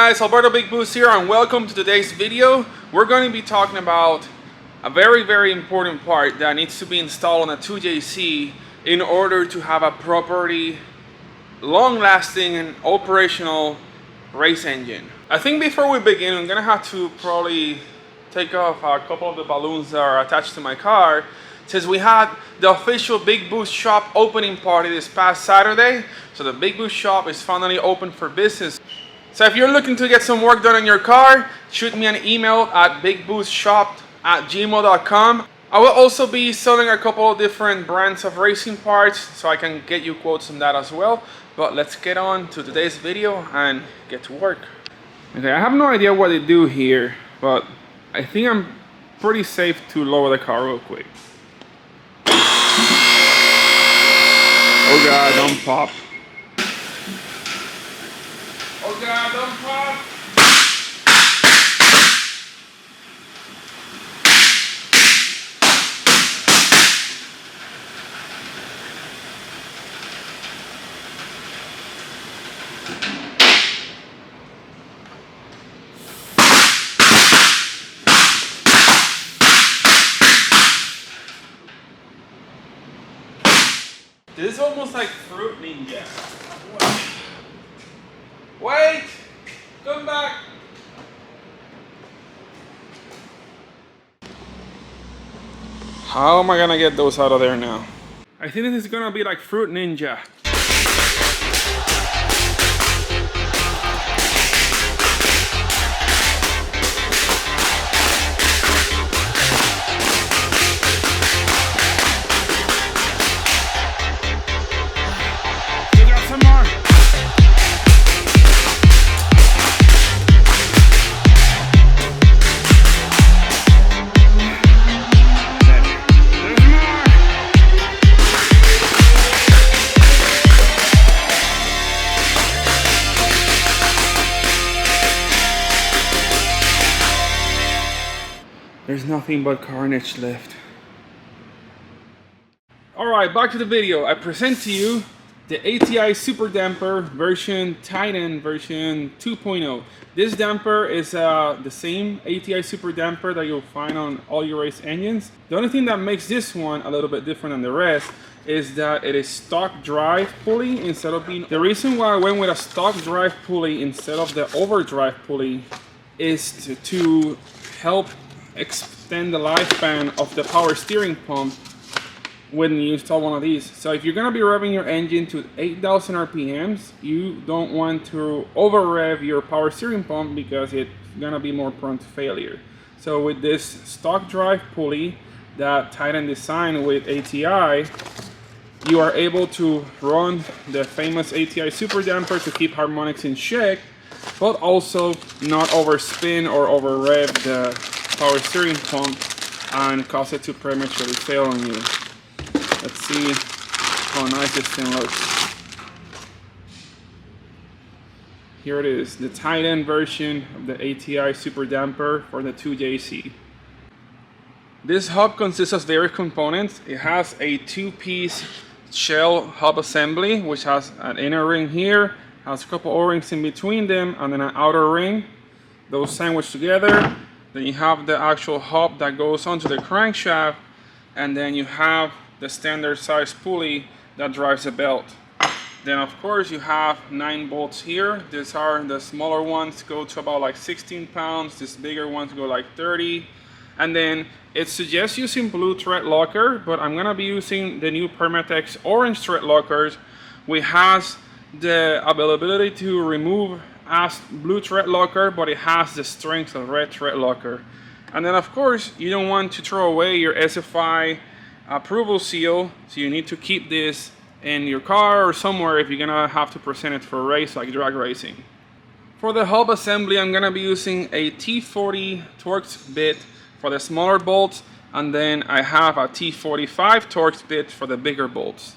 guys, Alberto Big Boost here and welcome to today's video. We're going to be talking about a very important part that needs to be installed on a 2JZ in order to have a properly long-lasting and operational race engine. I think before we begin, I'm gonna have to probably take off a couple of the balloons that are attached to my car, since we had the official Big Boost shop opening party this past Saturday. So the Big Boost shop is finally open for business. So if you're looking to get some work done on your car, shoot me an email at bigboostshop@gmail.com. I will also be selling a couple of different brands of racing parts, so I can get you quotes on that as well. But let's get on to today's video and get to work. Okay, I have no idea what they do here, but I think I'm pretty safe to lower the car real quick. Oh God, don't pop. Oh God, don't pop. This is almost like Fruit Ninja. Wait! Come back! How am I gonna get those out of there now? I think this is gonna be like Fruit Ninja. There's nothing but carnage left. Alright, back to the video. I present to you the ATI Super Damper version Titan version 2.0. This damper is the same ATI Super Damper that you'll find on all your race engines. The only thing that makes this one a little bit different than the rest is that it is stock drive pulley instead of being... The reason why I went with a stock drive pulley instead of the overdrive pulley is to help extend the lifespan of the power steering pump when you install one of these. So if you're gonna be revving your engine to 8,000 RPMs, you don't want to over rev your power steering pump because it's gonna be more prone to failure. So with this stock drive pulley that Titan designed with ATI, you are able to run the famous ATI Super Damper to keep harmonics in check, but also not overspin or over rev the power steering pump and cause it to prematurely fail on you. Let's see how nice this thing looks. Here it is, the Titan version of the ATI Super Damper for the 2JZ. This hub consists of various components. It has a two-piece shell hub assembly, which has an inner ring here, has a couple O-rings in between them, and then an outer ring. Those sandwiched together. Then you have the actual hub that goes onto the crankshaft, and then you have the standard size pulley that drives the belt. Then of course you have 9 bolts here. These are the smaller ones, go to about like 16 pounds. These bigger ones go like 30. And then it suggests using blue thread locker, but I'm gonna be using the new Permatex orange thread lockers, which has the availability to remove as blue thread locker, but it has the strength of red thread locker. And then of course you don't want to throw away your SFI approval seal, so you need to keep this in your car or somewhere if you're gonna have to present it for a race like drag racing. For the hub assembly, I'm gonna be using a T40 Torx bit for the smaller bolts, and then I have a T45 Torx bit for the bigger bolts.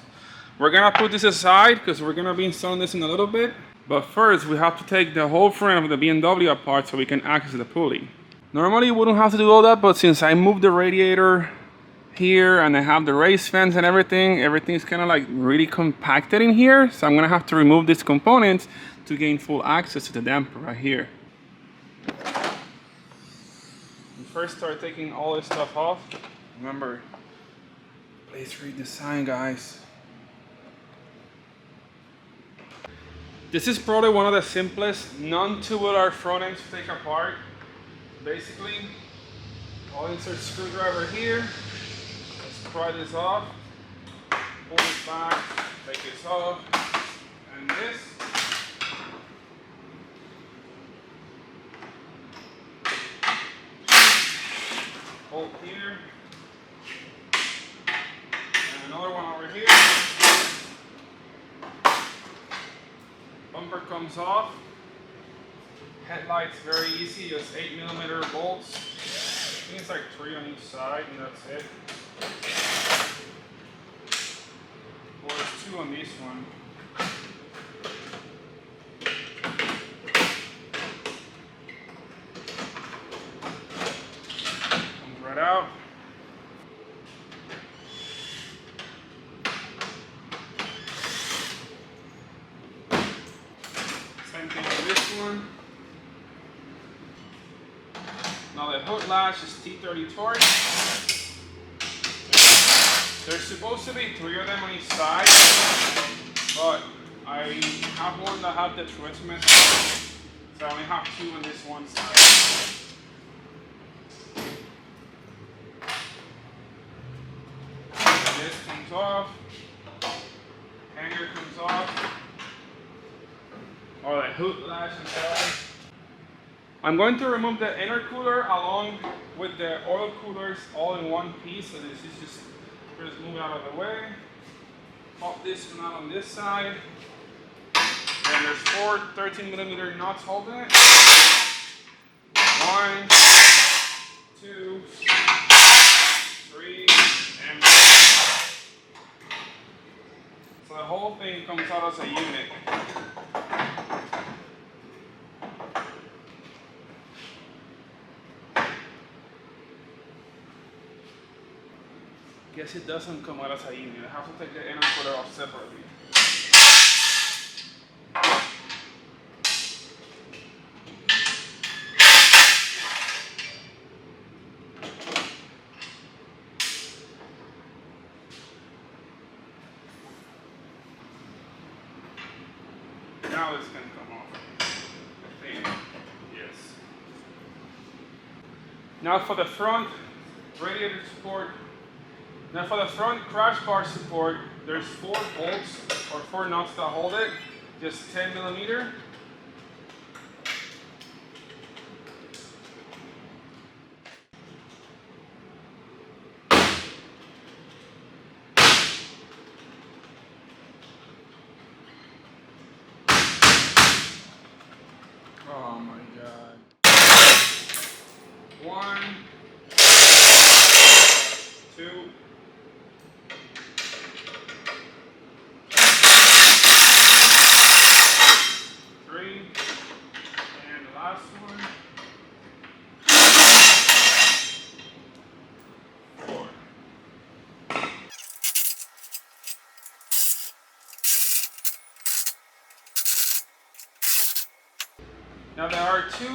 We're gonna put this aside because we're gonna be installing this in a little bit. But first, we have to take the whole frame of the BMW apart so we can access the pulley. Normally, we wouldn't have to do all that, but since I moved the radiator here and I have the race fans and everything's kind of like really compacted in here. So I'm gonna have to remove these components to gain full access to the damper right here. first start taking all this stuff off. Remember, please redesign, guys. This is probably one of the simplest non-tubular front ends to take apart. Basically, I'll insert screwdriver here. Let's pry this off. Pull this back, take this off, and this. Bolt here, and another one over here. Bumper comes off. Headlights very easy, just 8mm bolts. I think it's like 3 on each side, and that's it. Or there's 2 on this one. Out. Same thing with this one. Now the hood latch is T30 torque. There's supposed to be 3 of them on each side, but I have one that have the treatment, so I only have 2 on this one side. This comes off, hanger comes off, or the hood latch inside. I'm going to remove the intercooler along with the oil coolers all in one piece, so this is just move out of the way. Pop this one out on this side. And there's 4 13mm nuts holding it. 1, 2, 3, and 4. So the whole thing comes out as a unit. Guess it doesn't come out as a unit. I have to take the intercooler off separately. Now this can come off. I think. Yes. Now for the front radiator support. Now for the front crash bar support, there's 4 bolts or 4 nuts that hold it, just 10mm. Oh my God. 1, 2. 3, and the last one, 4. Now there are 2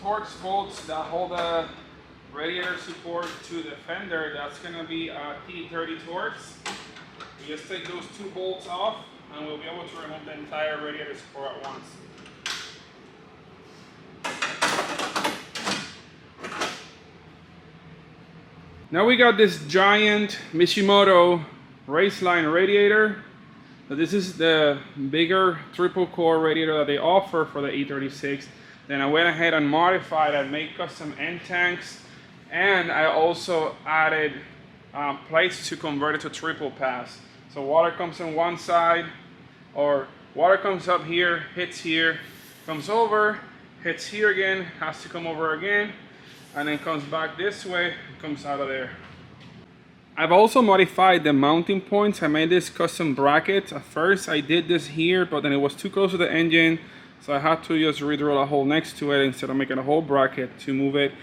Torx bolts that hold the radiator support to the fender. That's going to be a T30 Torx. We just take those 2 bolts off, and we'll be able to remove the entire radiator support at once. Now we got this giant Mishimoto Raceline radiator. So this is the bigger triple core radiator that they offer for the E36. Then I went ahead and modified and made custom end tanks, and I also added plates to convert it to triple pass. So water comes on one side, or water comes up here, hits here, comes over, hits here again, has to come over again, and then comes back this way, comes out of there. I've also modified the mounting points. I made this custom bracket. At first I did this here, but then it was too close to the engine, so I had to just redrill a hole next to it instead of making a whole bracket to move it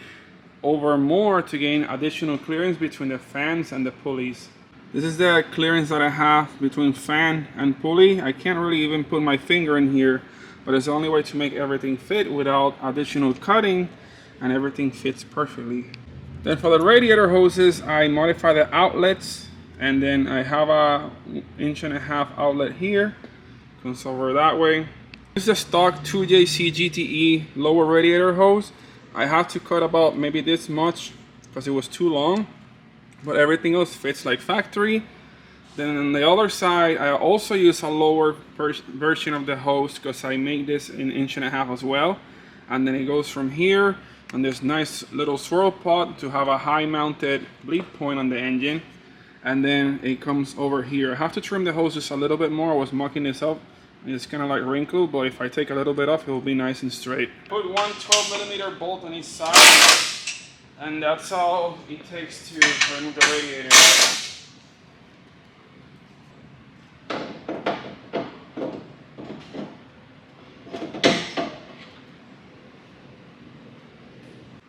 over more to gain additional clearance between the fans and the pulleys. This is the clearance that I have between fan and pulley. I can't really even put my finger in here, but it's the only way to make everything fit without additional cutting. and everything fits perfectly. Then for the radiator hoses, I modify the outlets, and then I have a 1.5-inch outlet here, comes over that way. This is a stock 2JC GTE lower radiator hose. I had to cut about maybe this much because it was too long, but everything else fits like factory. Then on the other side, I also use a lower version of the hose because I make this in 1.5 inch as well. And then it goes from here on this nice little swirl pot to have a high mounted bleed point on the engine. And then it comes over here. I have to trim the hose just a little bit more. I was mucking this up. It's kind of like wrinkled, but if I take a little bit off, it will be nice and straight. Put one 12mm bolt on each side, and that's all it takes to remove the radiator.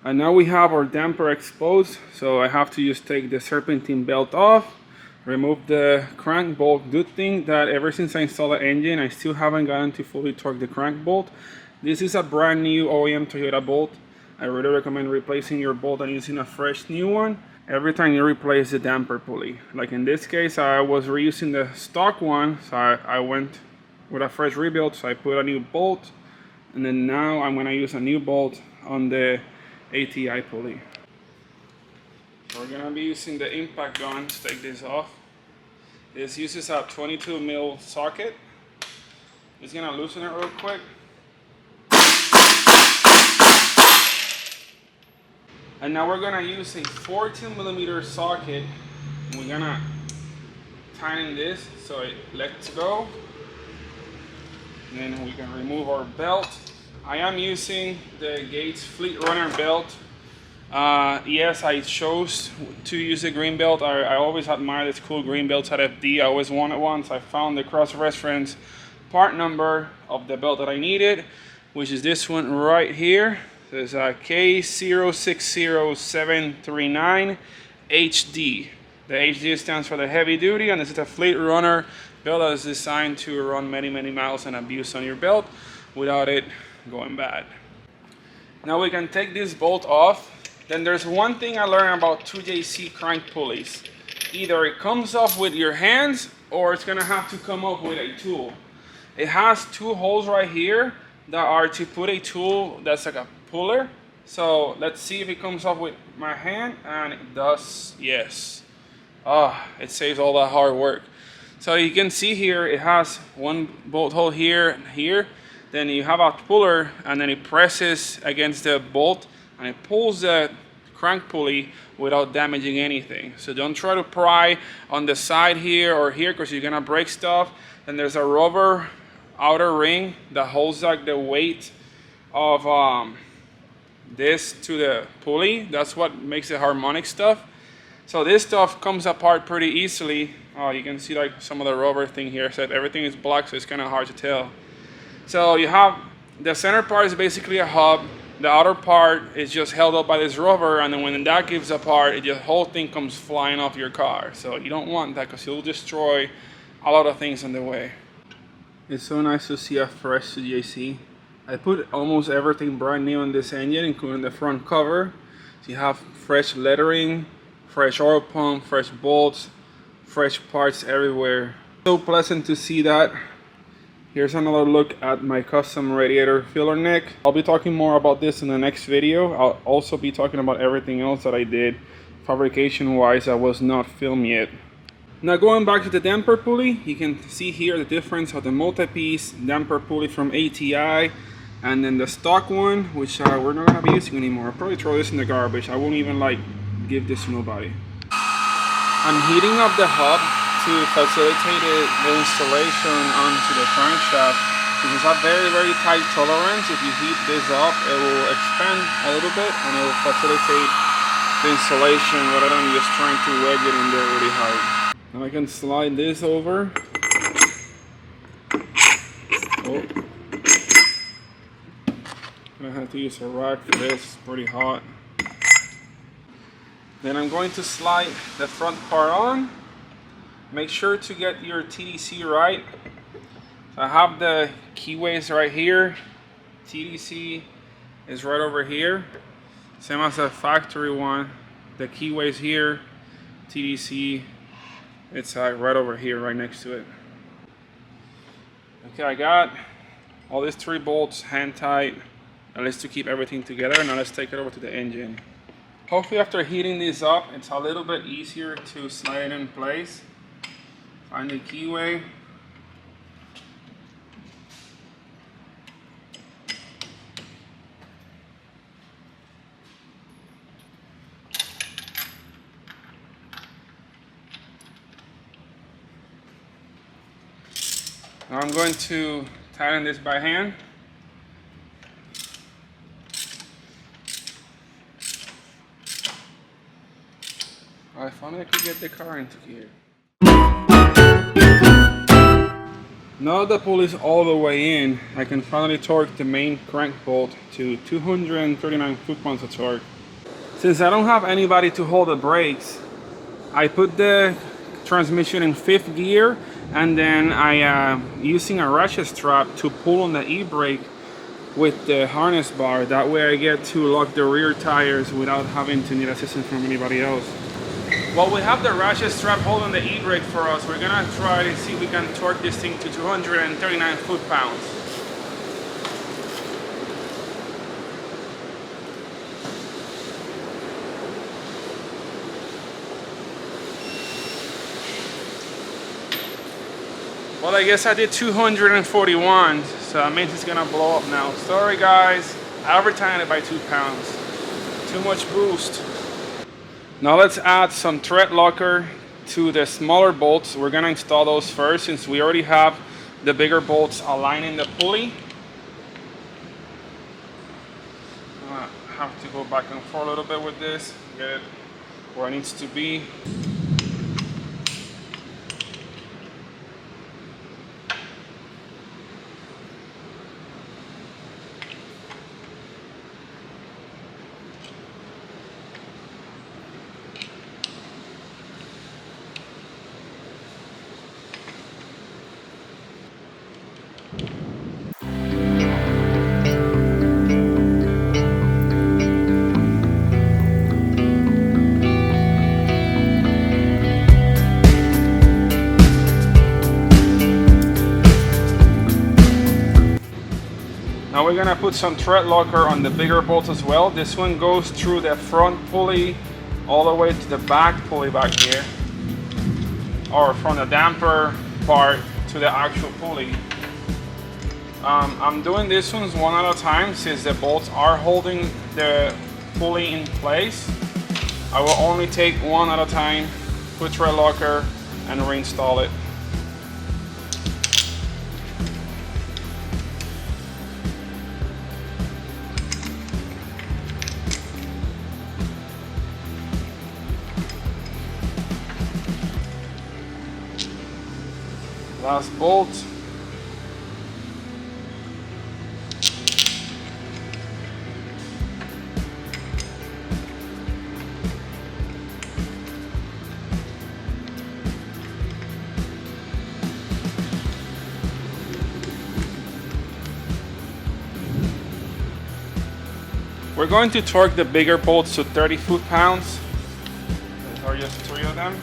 And now we have our damper exposed, so I have to just take the serpentine belt off, remove the crank bolt. Good thing that ever since I installed the engine, I still haven't gotten to fully torque the crank bolt. This is a brand new OEM Toyota bolt. I really recommend replacing your bolt and using a fresh new one every time you replace the damper pulley. Like in this case, I was reusing the stock one, so I went with a fresh rebuild, so I put a new bolt, and then now I'm gonna use a new bolt on the ATI pulley. We're gonna be using the impact gun to take this off. This uses a 22mm socket. Just gonna loosen it real quick. And now we're gonna use a 14mm socket. We're gonna tighten this so it lets go. And then we can remove our belt. I am using the Gates Fleet Runner belt. Yes, I chose to use a green belt. I always admired this cool green belts at FD. I always wanted one, so I found the cross-reference part number of the belt that I needed, which is this one right here. There's a K060739 HD. The HD stands for the heavy duty, and this is a Fleet Runner belt that is designed to run many miles and abuse on your belt without it going bad. Now we can take this bolt off. Then there's one thing I learned about 2JC crank pulleys. Either it comes off with your hands or it's gonna have to come off with a tool. It has two holes right here that are to put a tool that's like a puller. So let's see if it comes off with my hand, and it does, yes. It saves all that hard work. So you can see here, it has one bolt hole here and here. Then you have a puller, and then it presses against the bolt and it pulls the crank pulley without damaging anything. So don't try to pry on the side here or here because you're gonna break stuff. And there's a rubber outer ring that holds like the weight of this to the pulley. That's what makes the harmonic stuff. So this stuff comes apart pretty easily. You can see like some of the rubber thing here. So everything is black, so it's kind of hard to tell. So you have the center part is basically a hub. The outer part is just held up by this rubber, and then when that gives apart, the whole thing comes flying off your car. So you don't want that because you'll destroy a lot of things on the way. It's so nice to see a fresh 2JC. I put almost everything brand new on this engine, including the front cover. So you have fresh lettering, fresh oil pump, fresh bolts, fresh parts everywhere. So pleasant to see that. Here's another look at my custom radiator filler neck. I'll be talking more about this in the next video. I'll also be talking about everything else that I did fabrication wise that was not filmed yet. Now going back to the damper pulley, you can see here the difference of the multi-piece damper pulley from ATI and then the stock one, which we're not gonna be using anymore. I'll probably throw this in the garbage. I won't even like give this to nobody. I'm heating up the hub to facilitate the installation onto the crankshaft. This is a very tight tolerance. If you heat this up, it will expand a little bit and it will facilitate the installation rather than just trying to wedge it in there really hard. Now I can slide this over. Oh. I have to use a rack for this, it's pretty hot. Then I'm going to slide the front part on. Make sure to get your TDC right. So I have the keyways right here. TDC is right over here. Same as the factory one. The keyway's here. TDC, it's right over here, right next to it. Okay, I got all these 3 bolts hand tight, at least to keep everything together. Now let's take it over to the engine. Hopefully after heating this up, it's a little bit easier to slide it in place. Find the keyway. Now I'm going to tighten this by hand. If only I could get the car into gear. Now that the pulley is all the way in, I can finally torque the main crank bolt to 239 foot-pounds of torque. Since I don't have anybody to hold the brakes, I put the transmission in 5th gear, and then I using a ratchet strap to pull on the e-brake with the harness bar. That way I get to lock the rear tires without having to need assistance from anybody else. While we have the ratchet strap holding the e-brake for us, we're gonna try to see if we can torque this thing to 239 foot-pounds. Well, I guess I did 241, so that means it's gonna blow up now. Sorry guys, I overtimed it by 2 pounds. Too much boost. Now let's add some thread locker to the smaller bolts. We're gonna install those first since we already have the bigger bolts aligning the pulley. I have to go back and forth a little bit with this, get it where it needs to be. Now we're gonna put some thread locker on the bigger bolts as well. This one goes through the front pulley all the way to the back pulley back here, or from the damper part to the actual pulley. I'm doing these ones one at a time since the bolts are holding the pulley in place. I will only take one at a time, put thread locker, and reinstall it. Last bolt. We're going to torque the bigger bolts to 30 foot-pounds. There are just 3 of them.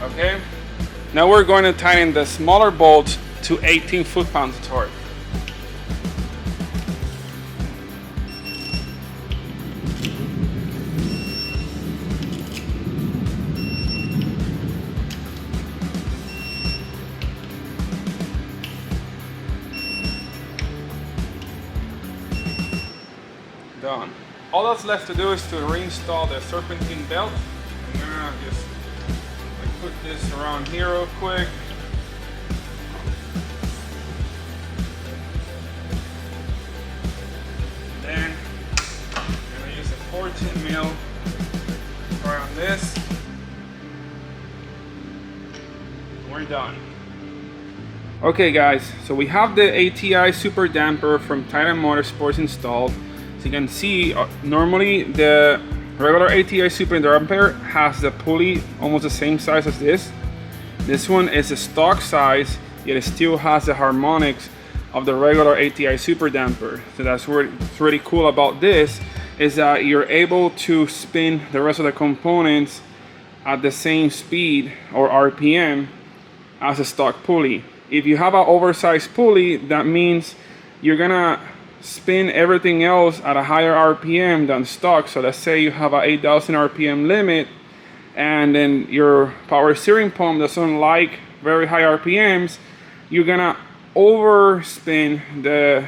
Okay, now we're going to tighten the smaller bolts to 18 foot-pounds of torque. Done. All that's left to do is to reinstall the serpentine belt. I'm gonna just put this around here real quick. Then I'm gonna use a 14 mil around this. We're done. Okay guys, so we have the ATI super damper from Titan Motorsports installed. So you can see normally the regular ATI super damper has the pulley almost the same size as this. This one is a stock size, yet it still has the harmonics of the regular ATI super damper. So that's what's really cool about this, is that you're able to spin the rest of the components at the same speed or RPM as a stock pulley. If you have an oversized pulley, that means you're gonna spin everything else at a higher RPM than stock. So let's say you have a 8,000 RPM limit, and then your power steering pump doesn't like very high RPMs, you're gonna overspin the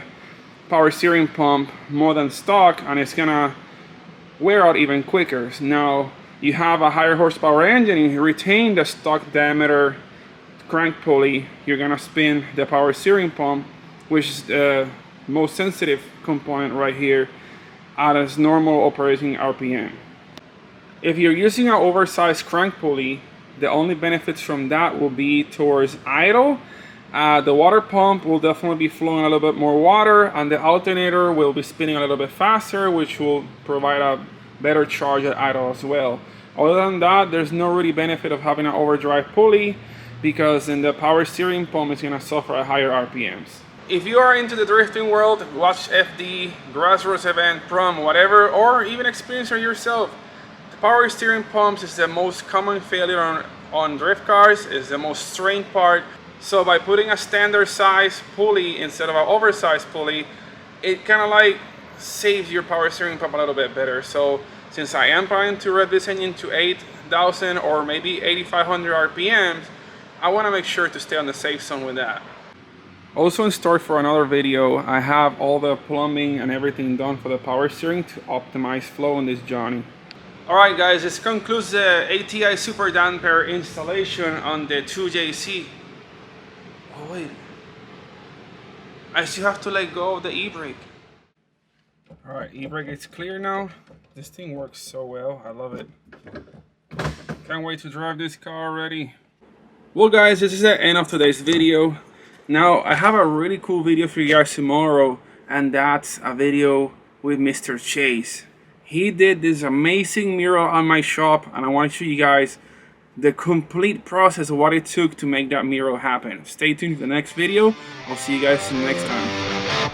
power steering pump more than stock, and it's gonna wear out even quicker. Now you have a higher horsepower engine and you retain the stock diameter crank pulley, you're gonna spin the power steering pump, which is the most sensitive component right here, at its normal operating RPM. If you're using an oversized crank pulley, the only benefits from that will be towards idle. The water pump will definitely be flowing a little bit more water, and the alternator will be spinning a little bit faster, which will provide a better charge at idle as well. Other than that, there's no really benefit of having an overdrive pulley, because then the power steering pump is going to suffer at higher RPMs. If you are into the drifting world, watch FD, grassroots event, prom, whatever, or even experience it yourself, the power steering pumps is the most common failure on drift cars, is the most strained part. So by putting a standard size pulley instead of an oversized pulley, it kind of like saves your power steering pump a little bit better. So since I am planning to rev this engine to 8,000 or maybe 8,500 RPMs, I want to make sure to stay on the safe zone with that. Also in store for another video, I have all the plumbing and everything done for the power steering to optimize flow on this Johnny. Alright guys, this concludes the ATI super damper installation on the 2JC. Oh wait, I still have to let go of the e-brake. Alright, e-brake is clear now. This thing works so well, I love it. Can't wait to drive this car already. Well guys, this is the end of today's video. Now I have a really cool video for you guys tomorrow, and that's a video with Mr. Chase. He did this amazing mural on my shop, and I want to show you guys the complete process of what it took to make that mural happen. Stay tuned for the next video. I'll see you guys next time.